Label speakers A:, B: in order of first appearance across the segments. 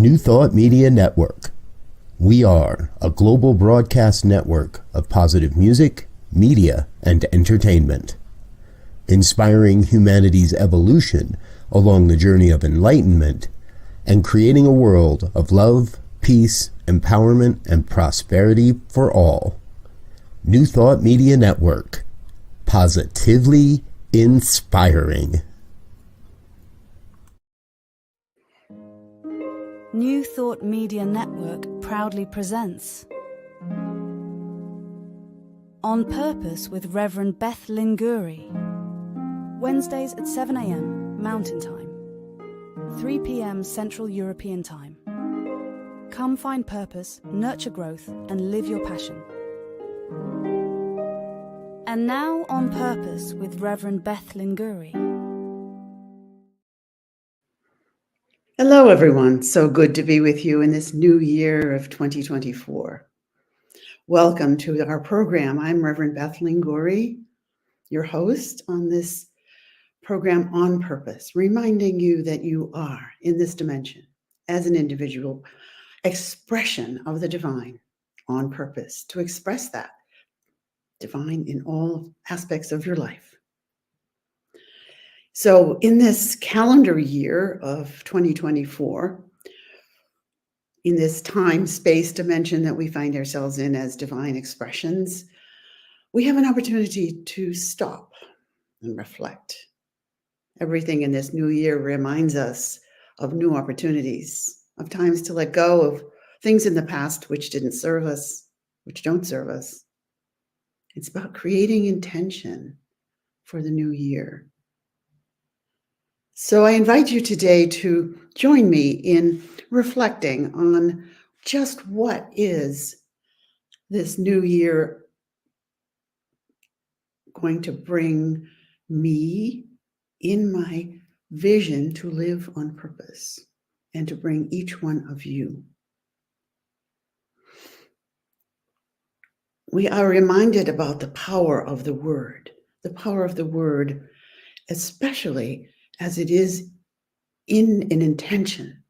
A: New Thought Media Network. We are a global broadcast network of positive music, media, and entertainment, inspiring humanity's evolution along the journey of enlightenment and creating a world of love, peace, empowerment, and prosperity for all. New Thought Media Network. Positively inspiring.
B: New Thought Media Network proudly presents On Purpose with Reverend Beth Linguri. Wednesdays at 7 a.m. Mountain Time, 3 p.m. Central European Time. Come find purpose, nurture growth, and live your passion. And now On Purpose with Reverend Beth Linguri.
C: Hello, everyone. So good to be with you in this new year of 2024. Welcome to our program. I'm Reverend Beth Linguri, your host on this program On Purpose, reminding you that you are in this dimension as an individual expression of the divine on purpose, to express that divine in all aspects of your life. So in this calendar year of 2024, in this time-space dimension that we find ourselves in as divine expressions, we have an opportunity to stop and reflect. Everything in this new year reminds us of new opportunities, of times to let go of things in the past which didn't serve us, which don't serve us. It's about creating intention for the new year. So I invite you today to join me in reflecting on just what is this new year going to bring me in my vision to live on purpose, and to bring each one of you. We are reminded about the power of the word, especially as it is in an intention.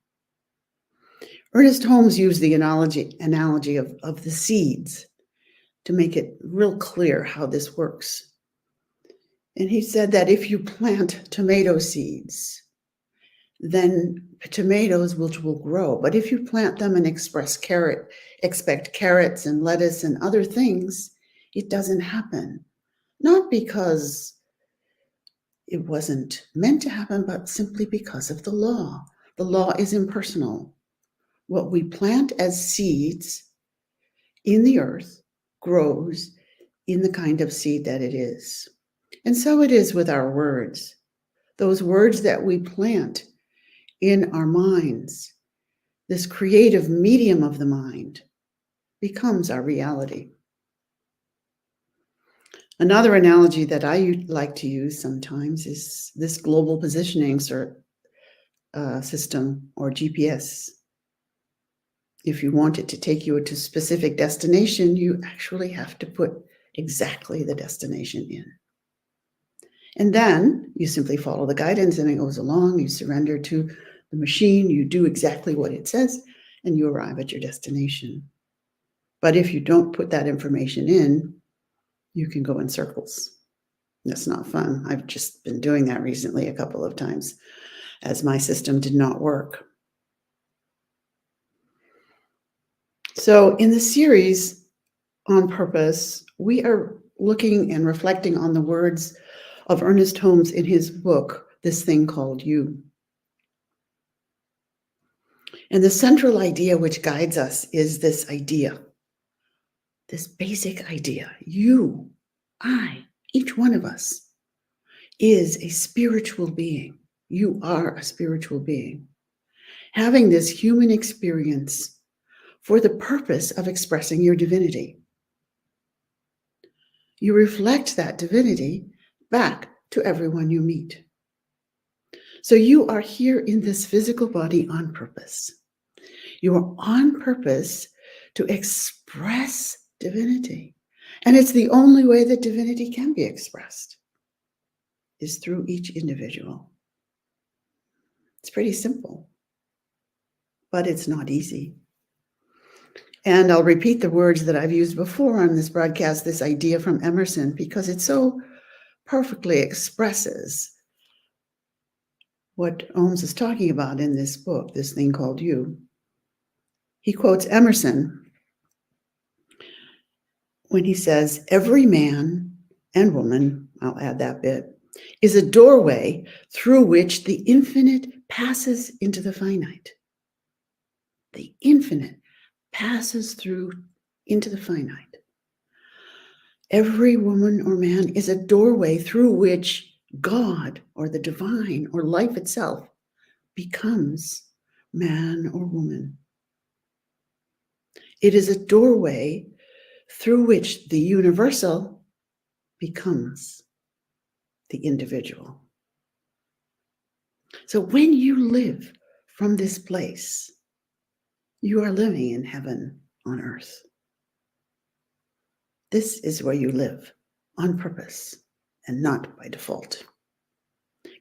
C: Ernest Holmes used the analogy of the seeds to make it real clear how this works. And he said that if you plant tomato seeds, then tomatoes will grow. But if you plant them and expect carrots and lettuce and other things, it doesn't happen. Not because it wasn't meant to happen, but simply because of the law. The law is impersonal. What we plant as seeds in the earth grows in the kind of seed that it is. And so it is with our words. Those words that we plant in our minds, this creative medium of the mind, becomes our reality. Another analogy that I like to use sometimes is this global positioning system, or GPS. If you want it to take you to a specific destination, you actually have to put exactly the destination in. And then you simply follow the guidance and it goes along. You surrender to the machine, you do exactly what it says, and you arrive at your destination. But if you don't put that information in, you can go in circles. That's not fun. I've just been doing that recently a couple of times as my system did not work. So in the series On Purpose, we are looking and reflecting on the words of Ernest Holmes in his book, This Thing Called You. And the central idea which guides us is this idea, this basic idea. You, I, each one of us is a spiritual being. You are a spiritual being, having this human experience for the purpose of expressing your divinity. You reflect that divinity back to everyone you meet. So you are here in this physical body on purpose. You are on purpose to express divinity. And it's the only way that divinity can be expressed, is through each individual. It's pretty simple. but it's not easy. And I'll repeat the words that I've used before on this broadcast, this idea from Emerson, because it so perfectly expresses what Ohms is talking about in this book, this thing called you. He quotes Emerson when he says, every man and woman, I'll add that bit, is a doorway through which the infinite passes into the finite. The infinite passes through into the finite. Every woman or man is a doorway through which God or the divine or life itself becomes man or woman. It is a doorway through which the universal becomes the individual. So when you live from this place, you are living in heaven on earth. This is where you live on purpose and not by default.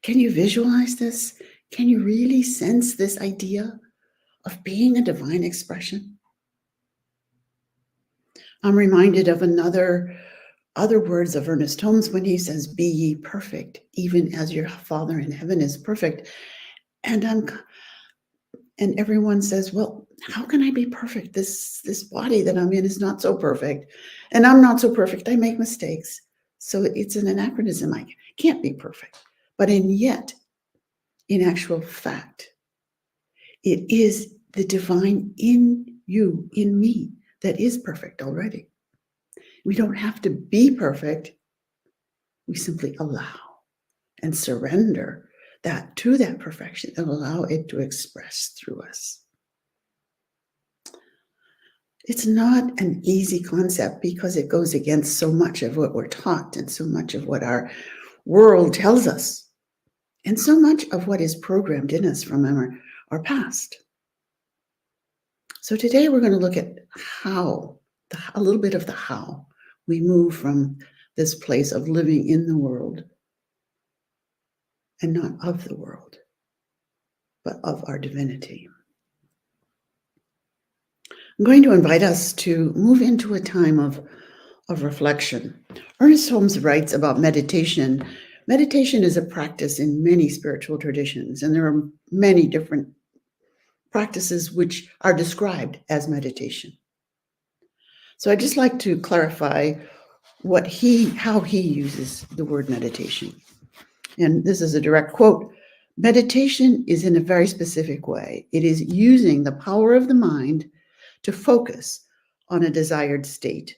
C: Can you visualize this? Can you really sense this idea of being a divine expression? I'm reminded of other words of Ernest Holmes when he says, be ye perfect, even as your Father in heaven is perfect. And everyone says, well, how can I be perfect? This body that I'm in is not so perfect. And I'm not so perfect. I make mistakes. So it's an anachronism. I can't be perfect. But yet, in actual fact, it is the divine in you, in me, that is perfect already. We don't have to be perfect. We simply allow and surrender that to that perfection and allow it to express through us. It's not an easy concept because it goes against so much of what we're taught and so much of what our world tells us and so much of what is programmed in us from our past. So today we're going to look at a little bit of the how we move from this place of living in the world and not of the world, but of our divinity. I'm going to invite us to move into a time of reflection. Ernest Holmes writes about meditation. Meditation is a practice in many spiritual traditions, and there are many different practices which are described as meditation. So I'd just like to clarify how he uses the word meditation. And this is a direct quote. Meditation is in a very specific way. It is using the power of the mind to focus on a desired state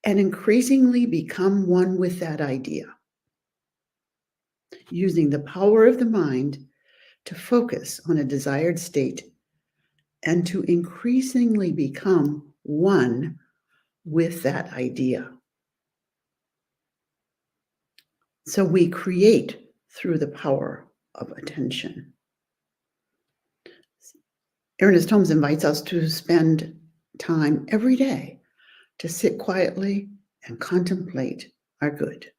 C: and increasingly become one with that idea. Using the power of the mind to focus on a desired state and to increasingly become one with that idea. So we create through the power of attention. Ernest Holmes invites us to spend time every day to sit quietly and contemplate our good.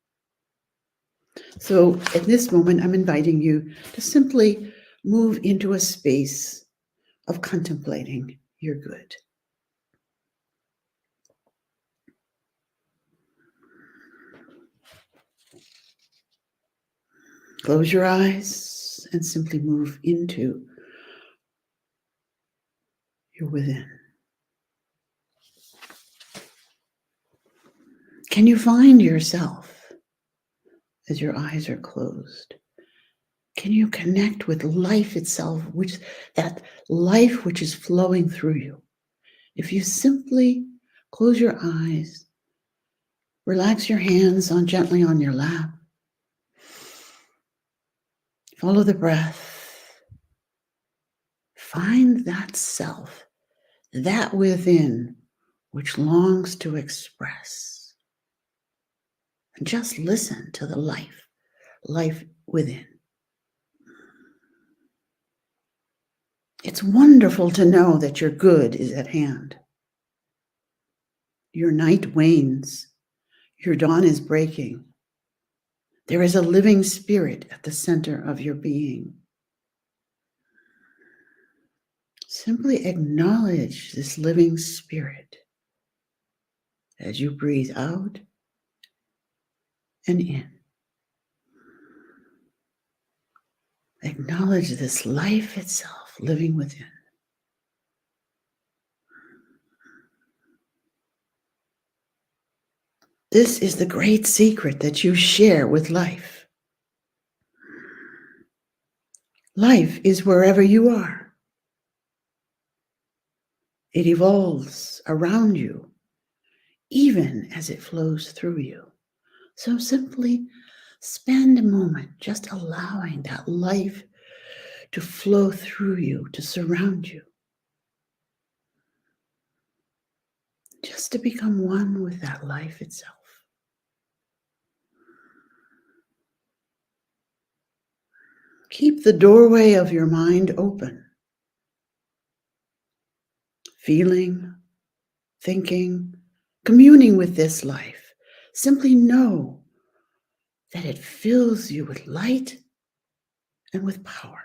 C: So at this moment, I'm inviting you to simply move into a space of contemplating your good. Close your eyes and simply move into your within. Can you find yourself as your eyes are closed? Can you connect with life itself, that life which is flowing through you? If you simply close your eyes, relax your hands gently on your lap, follow the breath, find that self, that within which longs to express. And just listen to the life within. It's wonderful to know that your good is at hand. Your night wanes. Your dawn is breaking. There is a living spirit at the center of your being. Simply acknowledge this living spirit as you breathe out and in. Acknowledge this life itself living within. This is the great secret that you share with life. Life is wherever you are. It evolves around you, even as it flows through you. So simply spend a moment just allowing that life to flow through you, to surround you. Just to become one with that life itself. Keep the doorway of your mind open. Feeling, thinking, communing with this life. Simply know that it fills you with light and with power.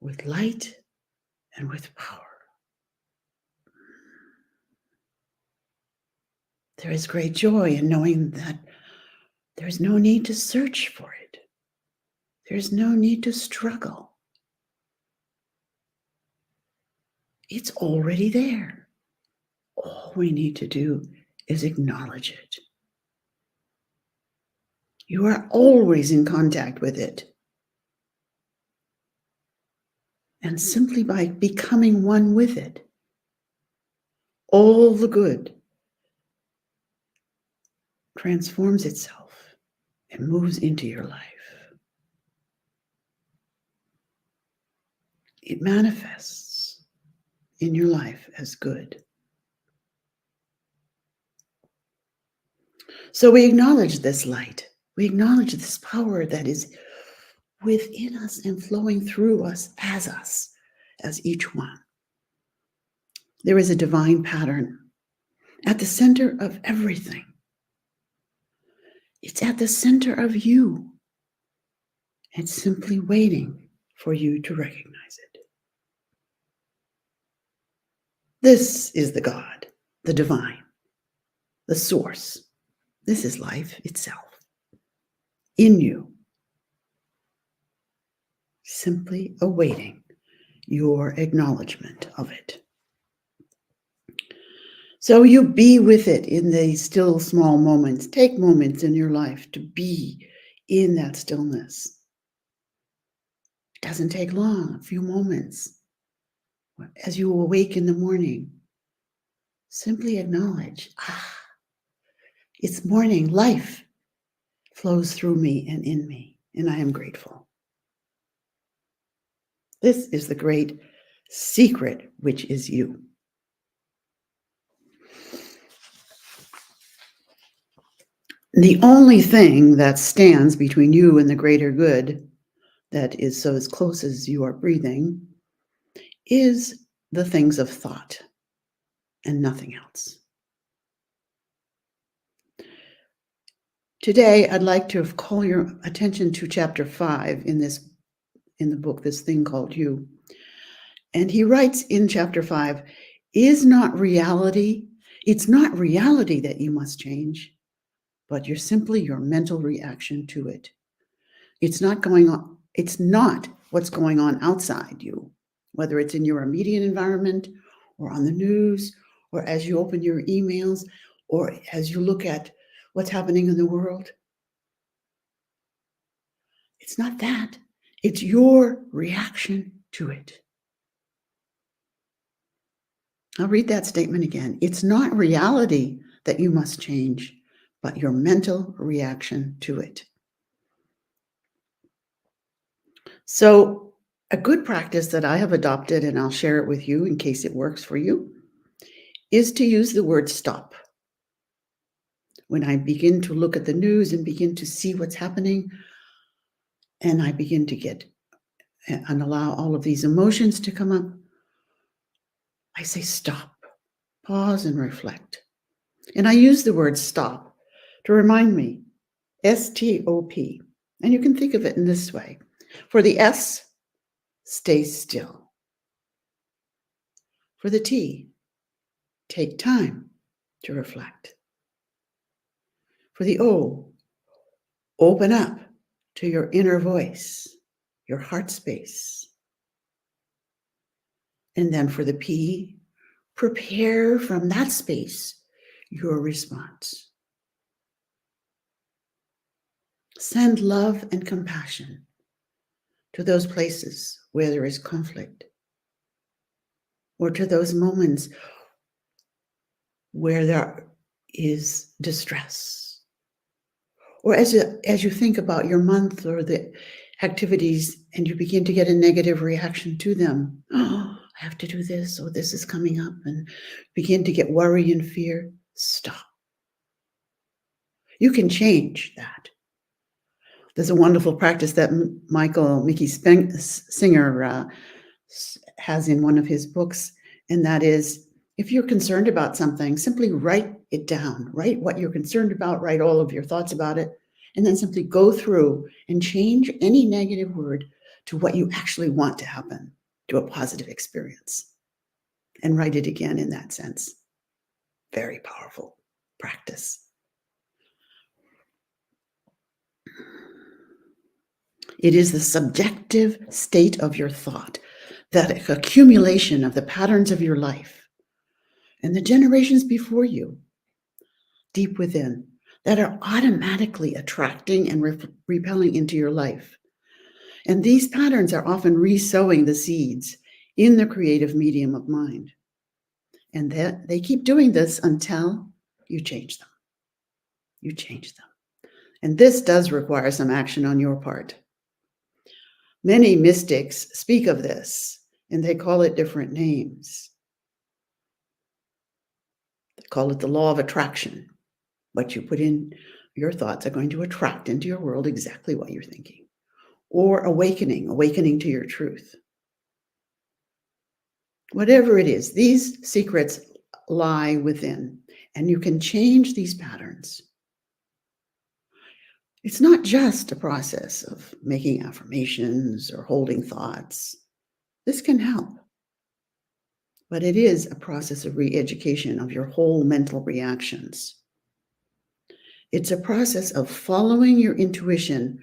C: With light and with power. There is great joy in knowing that there is no need to search for it. There is no need to struggle. It's already there. All we need to do is acknowledge it. You are always in contact with it. And simply by becoming one with it, all the good transforms itself and moves into your life. It manifests in your life as good. So we acknowledge this light. We acknowledge this power that is within us and flowing through us, as each one. There is a divine pattern at the center of everything. It's at the center of you. It's simply waiting for you to recognize it. This is the God, the divine, the source. This is life itself in you, simply awaiting your acknowledgement of it. So you be with it in these still small moments. Take moments in your life to be in that stillness. It doesn't take long, a few moments. As you awake in the morning, simply acknowledge, it's morning, life flows through me and in me, and I am grateful. This is the great secret, which is you. The only thing that stands between you and the greater good, that is so as close as you are breathing, is the things of thought and nothing else. Today, I'd like to call your attention to chapter 5 in the book, This Thing Called You. And he writes in chapter 5, it's not reality that you must change, but you're simply your mental reaction to it. It's not what's going on outside you, whether it's in your immediate environment or on the news, or as you open your emails, or as you look at what's happening in the world. It's not that. It's your reaction to it. I'll read that statement again. It's not reality that you must change, but your mental reaction to it. So a good practice that I have adopted, and I'll share it with you in case it works for you, is to use the word stop. When I begin to look at the news and begin to see what's happening, and I begin to get and allow all of these emotions to come up, I say stop, pause and reflect. And I use the word stop to remind me, S-T-O-P. And you can think of it in this way. For the S, stay still. For the T, take time to reflect. For the O, open up to your inner voice, your heart space. And then for the P, prepare from that space your response. Send love and compassion to those places where there is conflict, or to those moments where there is distress. Or as you think about your month or the activities and you begin to get a negative reaction to them, oh, I have to do this, or this is coming up, and begin to get worry and fear, stop. You can change that. There's a wonderful practice that Mickey Singer has in one of his books, and that is, if you're concerned about something, simply write it down. Write what you're concerned about, write all of your thoughts about it, and then simply go through and change any negative word to what you actually want to happen, to a positive experience, and write it again in that sense. Very powerful practice. It is the subjective state of your thought, that accumulation of the patterns of your life and the generations before you, deep within, that are automatically attracting and repelling into your life. And these patterns are often re-sowing the seeds in the creative medium of mind. And that they keep doing this until you change them. You change them. And this does require some action on your part. Many mystics speak of this, and they call it different names. They call it the law of attraction. What you put in your thoughts are going to attract into your world exactly what you're thinking. Or awakening to your truth. Whatever it is, these secrets lie within, and you can change these patterns. It's not just a process of making affirmations or holding thoughts. This can help. But it is a process of re-education of your whole mental reactions. It's a process of following your intuition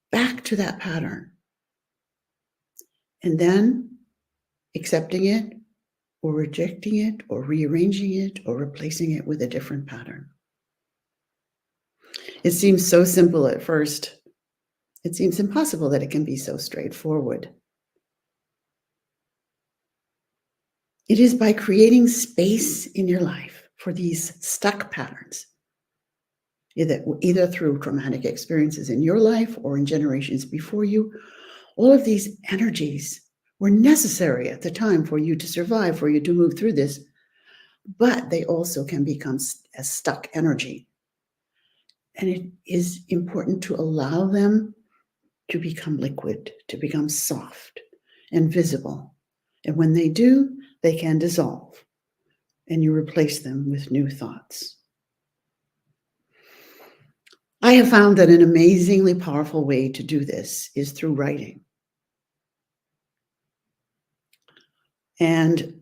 C: back to that pattern. And then accepting it, or rejecting it, or rearranging it, or replacing it with a different pattern. It seems so simple at first. It seems impossible that it can be so straightforward. It is by creating space in your life for these stuck patterns, either through traumatic experiences in your life or in generations before you. All of these energies were necessary at the time for you to survive, for you to move through this, but they also can become a stuck energy. And it is important to allow them to become liquid, to become soft and visible. And when they do, they can dissolve, and you replace them with new thoughts. I have found that an amazingly powerful way to do this is through writing. And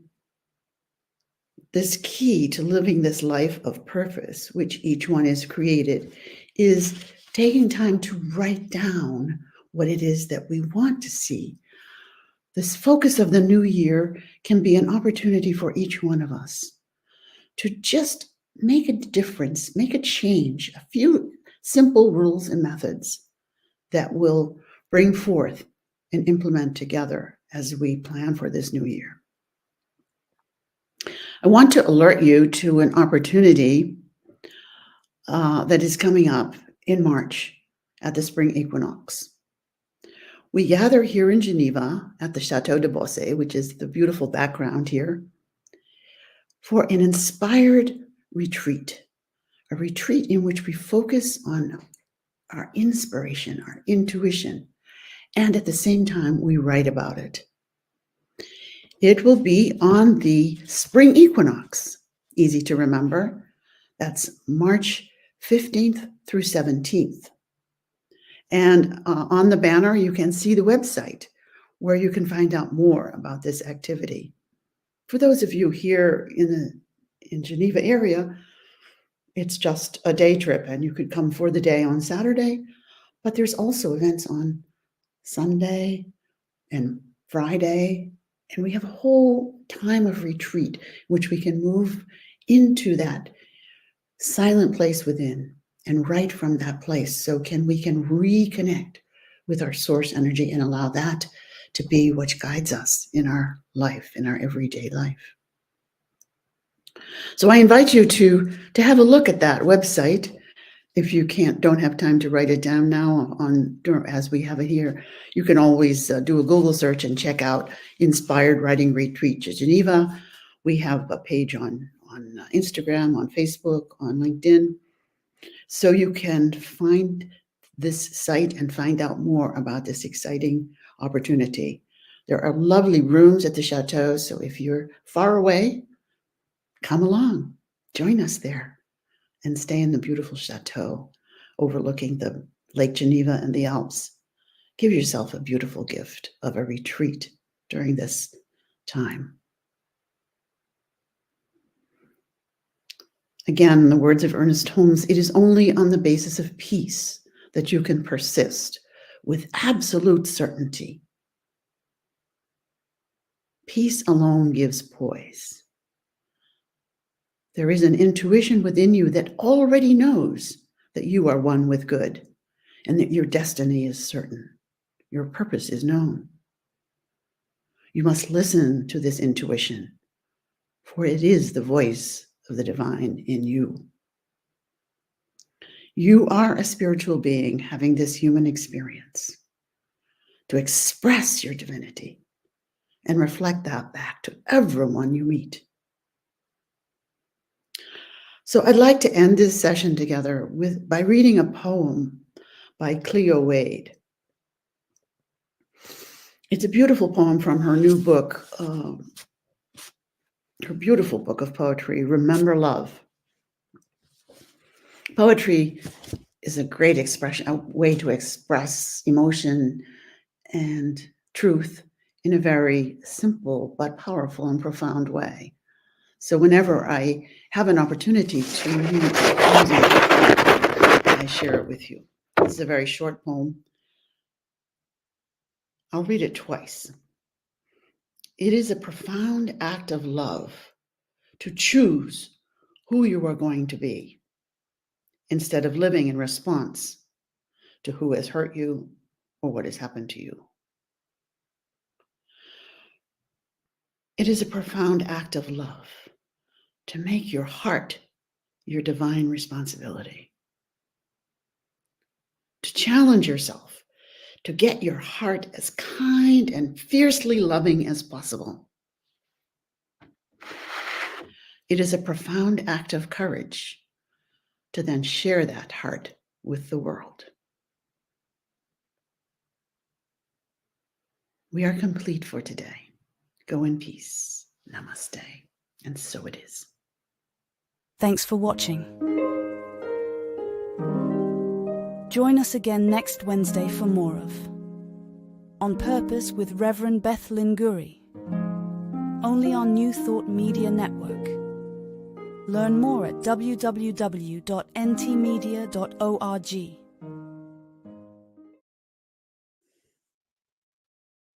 C: this key to living this life of purpose, which each one is created, is taking time to write down what it is that we want to see. This focus of the new year can be an opportunity for each one of us to just make a difference, make a change, a few simple rules and methods that will bring forth and implement together as we plan for this new year. I want to alert you to an opportunity that is coming up in March at the spring equinox. We gather here in Geneva at the Chateau de Bossé, which is the beautiful background here, for an inspired retreat, a retreat in which we focus on our inspiration, our intuition, and at the same time, we write about it. It will be on the spring equinox, easy to remember. That's March 15th through 17th. And on the banner, you can see the website where you can find out more about this activity. For those of you here in Geneva area, it's just a day trip, and you could come for the day on Saturday, but there's also events on Sunday and Friday, and we have a whole time of retreat, which we can move into that silent place within and right from that place. So we can reconnect with our source energy and allow that to be what guides us in our life, in our everyday life. So I invite you to have a look at that website. If you don't have time to write it down now as we have it here, you can always do a Google search and check out Inspired Writing Retreat to Geneva. We have a page on Instagram, on Facebook, on LinkedIn. So you can find this site and find out more about this exciting opportunity. There are lovely rooms at the chateau. So if you're far away, come along, join us there, and stay in the beautiful chateau overlooking the Lake Geneva and the Alps. Give yourself a beautiful gift of a retreat during this time. Again, in the words of Ernest Holmes, it is only on the basis of peace that you can persist with absolute certainty. Peace alone gives poise. There is an intuition within you that already knows that you are one with good and that your destiny is certain. Your purpose is known. You must listen to this intuition, for it is the voice of the divine in you. You are a spiritual being having this human experience to express your divinity and reflect that back to everyone you meet. So I'd like to end this session together by reading a poem by Cleo Wade. It's a beautiful poem from her new book, her beautiful book of poetry, Remember Love. Poetry is a great expression, a way to express emotion and truth in a very simple but powerful and profound way. So whenever I have an opportunity to read music, I share it with you. This is a very short poem. I'll read it twice. It is a profound act of love to choose who you are going to be instead of living in response to who has hurt you or what has happened to you. It is a profound act of love to make your heart your divine responsibility, to challenge yourself to get your heart as kind and fiercely loving as possible. It is a profound act of courage to then share that heart with the world. We are complete for today. Go in peace. Namaste. And so it is.
B: Thanks for watching. Join us again next Wednesday for more of On Purpose with Reverend Beth Linguri, only on New Thought Media Network. Learn more at www.ntmedia.org.